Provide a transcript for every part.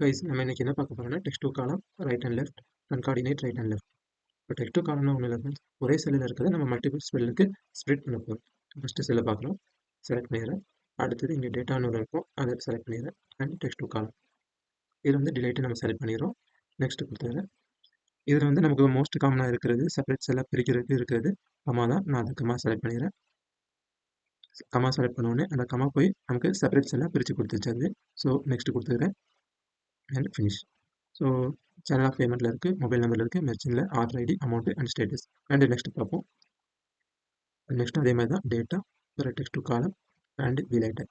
Guys நம்ம இன்னைக்கு என்ன பார்க்க போறோம்னா டெக்ஸ்ட் டு காலம் right and left கன்கார்டினேட் right and left. இப்போ டெக்ஸ்ட் டு காலம்னா ஒன்றும் இல்லை friends. ஒரே செல்லில் இருக்கிறத நம்ம மல்டிபிள் செல்லுக்கு ஸ்ப்ளிட் பண்ண போகிறோம். ஃபஸ்ட்டு செல்லை பார்க்குறோம், செலக்ட் பண்ணிடுறேன். அடுத்தது இங்கே டேட்டான்னு ஒன்று இருக்கும், அதை செலக்ட் பண்ணிடுறேன். அண்ட் டெக்ஸ்ட் டு காலம் இதில் வந்து டிலைட்டு நம்ம செலக்ட் பண்ணிடுறோம். நெக்ஸ்ட் கொடுத்துறேன். இதில் வந்து நமக்கு மோஸ்ட் காமனாக இருக்கிறது செப்பரேட் செல்லாக பிரிக்கிறதுக்கு இருக்கிறது கமா தான். நான் அந்த கமா செலக்ட் பண்ணிடுறேன். கமா செலக்ட் பண்ணோடனே அந்த கமா போய் நமக்கு செப்பரேட் செல்லாக பிரித்து கொடுத்துச்சு அது. ஸோ நெக்ஸ்ட் கொடுத்துக்கிறேன் and finish. So channel of பேமெண்ட்டில் இருக்குது, மொபைல் நம்பரில் இருக்குது, மெர்ச்சனில் order ID, amount and status. And next பார்ப்போம். நெக்ஸ்ட் அதே மாதிரி தான் டேட்டா ஒரு text to column and delimiter.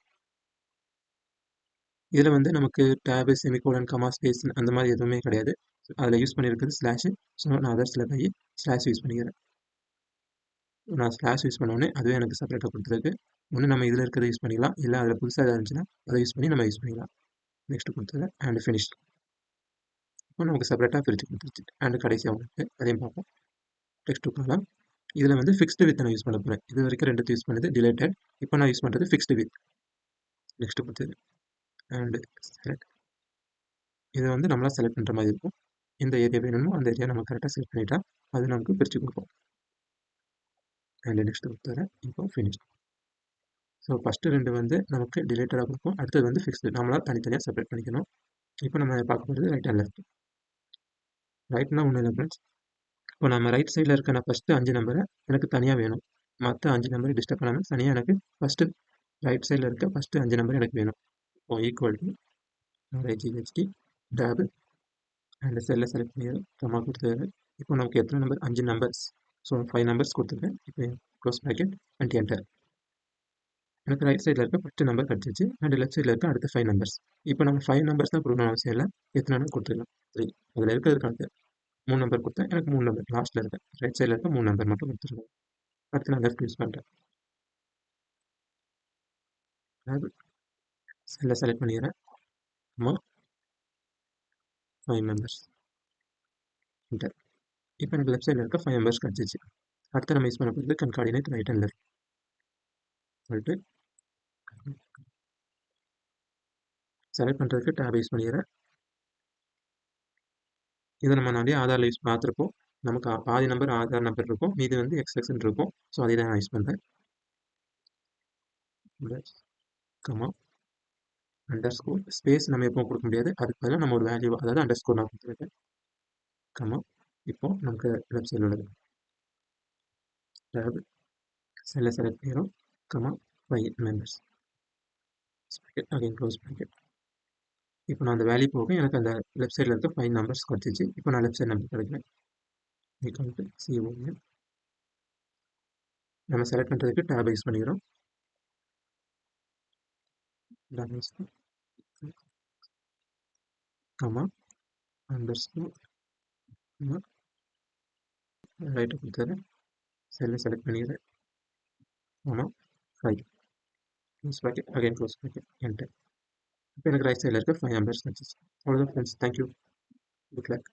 இதில் வந்து நமக்கு டேபு செமிகோலன் கமா ஸ்பேஸ் அந்த மாதிரி எதுவுமே கிடையாது. அதில் யூஸ் பண்ணியிருக்கிறது ஸ்லாஷு. ஸோ நான் அதர்ஸில் போய் ஸ்லாஷ் யூஸ் பண்ணிக்கிறேன். நான் ஸ்லாஷ் யூஸ் பண்ணோடனே அதுவே எனக்கு செப்பரேட்டாக கொடுத்துருக்கு. ஒன்று நம்ம இதில் இருக்கிறத யூஸ் பண்ணிக்கலாம், இல்லை அதில் புதுசாக எதாவது இருந்துச்சுன்னா அதை யூஸ் பண்ணி நம்ம யூஸ் பண்ணிக்கலாம். நெக்ஸ்ட் கொடுத்துருக்கேன் அண்ட் ஃபினிஷ். இப்போ நமக்கு செப்பரேட்டாக பிரித்து கொடுத்துருச்சு. அண்ட் கடைசியாக உங்களுக்கு அதையும் பார்ப்போம். டெக்ஸ்ட் டு காலம் இதில் வந்து ஃபிக்ஸ்டு வித் நான் யூஸ் பண்ண போகிறேன். இது வரைக்கும் ரெண்டு யூஸ் பண்ணது டிலைட்டட். இப்போ நான் யூஸ் பண்ணுறது ஃபிக்ஸ்டு வித். நெக்ஸ்ட் கொடுத்தது அண்ட் செலக்ட். இதை வந்து நம்மளாக செலக்ட் பண்ணுற மாதிரி இருக்கும். இந்த ஏரியா வேணுமோ அந்த ஏரியா நம்ம கரெக்டாக செலக்ட் பண்ணிட்டா அது நமக்கு பிரித்து கொடுப்போம். அண்ட் நெக்ஸ்ட் கொடுத்துறேன். இப்போ ஃபினிஷ். ஸோ ஃபஸ்ட்டு ரெண்டு வந்து நமக்கு டிலேட்டடாக கொடுக்கும், அடுத்தது வந்து ஃபிக்ஸ்டு நம்மளால் தனித்தனியாக செப்பரேட் பண்ணிக்கணும். இப்போ நம்ம பார்க்க போகிறது ரைட் அண்ட் லெஃப்ட். ரைட்னா ஒன்றும் இல்லை ஃப்ரெண்ட்ஸ். இப்போ நம்ம ரைட் சைடில் இருக்க நான் ஃபஸ்ட்டு 5 நம்பரை எனக்கு தனியாக வேணும். மற்ற 5 நம்பரை டிஸ்டர்ப் பண்ணாமல் தனியாக எனக்கு ஃபஸ்ட்டு ரைட் சைடில் இருக்க ஃபஸ்ட்டு 5 நம்பர் எனக்கு வேணும். இப்போ equal to GHT tab and செல்லை செலக்ட் பண்ணிடுறேன், கமா கொடுத்துருக்கேன். இப்போ நமக்கு எத்தனை நம்பர்? 5 நம்பர்ஸ். ஸோ 5 நம்பர்ஸ் கொடுத்துருக்கேன். இப்போ க்ளோஸ் ப்ராக்கெட் அண்ட் என்டர். எனக்கு ரைட் சைடில் இருக்க ஃபஸ்ட்டு நம்பர் கிடச்சிச்சு அண்ட் லெஃப்ட் சைடில் இருக்க அடுத்த 5 நம்பர்ஸ். இப்போ நம்ம 5 நம்பர்ஸ் தான் கொடுக்கணும் அவசியம் இல்லை, எத்தனை கொடுத்துக்கலாம். 3 அதில் இருக்கிறதுக்காக 3 நம்பர் கொடுத்தேன். எனக்கு 3 நம்பர் லாஸ்ட்டில் இருக்கேன், ரைட் சைடில் இருக்க 3 நம்பர் மட்டும் கொடுத்துருக்கேன். அடுத்து நான் லெஃப்ட் யூஸ் பண்ணுறேன். அதாவது செல்லை செலக்ட் பண்ணிடுறேன், ஆமாம் 5 மெம்பர்ஸ் என்டர். இப்போ எனக்கு லெஃப்ட் சைடில் இருக்க 5 மெம்பர்ஸ் கிடச்சிச்சு. அடுத்து நம்ம யூஸ் பண்ண போகிறது கன்கார்டினேட் ரைட் அண்ட் லெஃப்ட். சொல்லிட்டு செலக்ட் பண்ணுறதுக்கு டேப் யூஸ் பண்ணிடுறேன். இதை நம்ம நிறைய ஆதாரில் யூஸ் பார்த்துருப்போம். நமக்கு பாதி நம்பர் ஆதார் நம்பர் இருக்கும், மீது வந்து எக்ஸ்எக்ஸ்ன்னு இருக்கும். ஸோ அதை தான் நான் யூஸ் பண்ணுறேன். கமா அண்டர் ஸ்கோர் ஸ்பேஸ் நம்ம எப்போ கொடுக்க முடியாது, அதுக்கு பதிலாக நம்ம ஒரு வேல்யூ அதாவது அண்டர் ஸ்கோர் நான் கொடுத்துருக்கேன். கமா இப்போ நமக்கு லெஃப்ட் சைடில் உள்ளது டேப் செல்லை செலக்ட் பண்ணிடும், comma 5 members again close bracket. இப்போ நான் அந்த வேல்யூ போக எனக்கு அந்த லெஃப்ட் சைடில் இருக்க 5 நம்பர்ஸ் கிடச்சிச்சு. இப்போ நான் லெஃப்ட் சைட் நம்பர் கிடைக்கிறேன். Equal to CON. நம்ம செலக்ட் பண்ணுறதுக்கு டேப் யூஸ் பண்ணிக்கிறோம். கமா அண்டர் ஸ்கோர் ரைட்டு கொடுத்துறேன், செல்லை செலக்ட் பண்ணிடுறேன், ஆமாம் 5 close bracket again close bracket enter. இப்போ எனக்கு ரைட் சைடில் இருக்க 5 நம்பர்ஸ் கிடச்சிச்சு. அவ்வளோதான் ஃப்ரெண்ட்ஸ், தேங்க்யூ, குட் லக்.